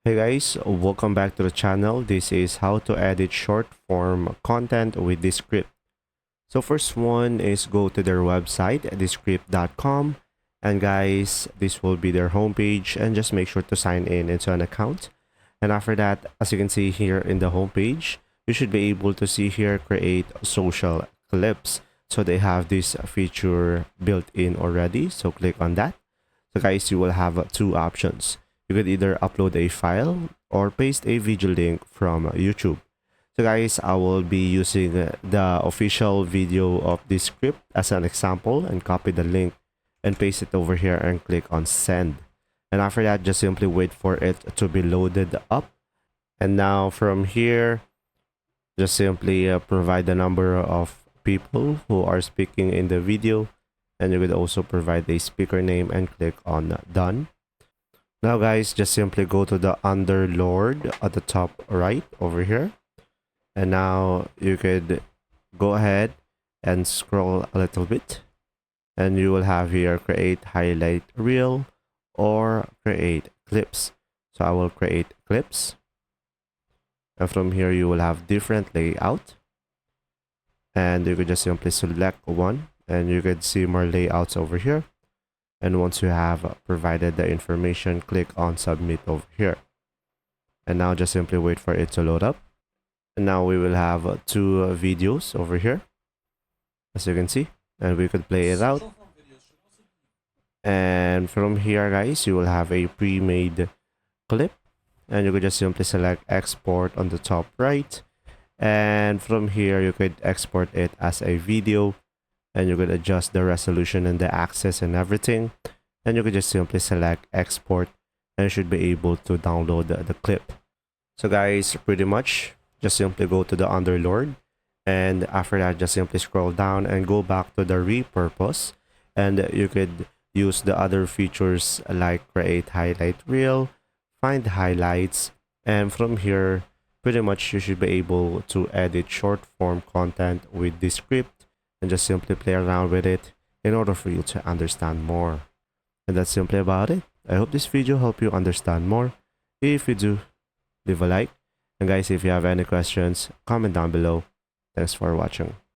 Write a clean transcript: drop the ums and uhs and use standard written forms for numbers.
Hey guys, welcome back to the channel. This is how to edit short form content with Descript. So first one is go to their website, descript.com. And guys, this will be their homepage, and just make sure to sign in into an account. And after that, as you can see here in the homepage, you should be able to see here create social clips. So they have this feature built in already. So click on that. So guys, you will have two options. You could either upload a file or paste a video link from YouTube. So guys, I will be using the official video of this script as an example and copy the link and paste it over here and click on send. And after that, just simply wait for it to be loaded up. And now from here, just simply provide the number of people who are speaking in the video. And you could also provide a speaker name and click on done. Now guys, just simply go to the Underlord at the top right over here. And now you could go ahead and scroll a little bit. And you will have here create highlight reel or create clips. So I will create clips. And from here you will have different layout. And you could just simply select one. And you could see more layouts over here. And once you have provided the information, click on submit over here. And now just simply wait for it to load up. And now we will have two videos over here, as you can see, and we could play it out. And from here guys, you will have a pre-made clip, and you could just simply select export on the top right. And from here you could export it as a video. And you could adjust the resolution and the access and everything. And you could just simply select export, and you should be able to download the clip. So guys, pretty much just simply go to the Underlord, and after that just simply scroll down and go back to the repurpose, and you could use the other features like create highlight reel, find highlights, and from here pretty much you should be able to edit short form content with this script. And just simply play around with it in order for you to understand more. And that's simply about it. I hope this video helped you understand more. If you do, leave a like. And guys, if you have any questions, comment down below. Thanks for watching.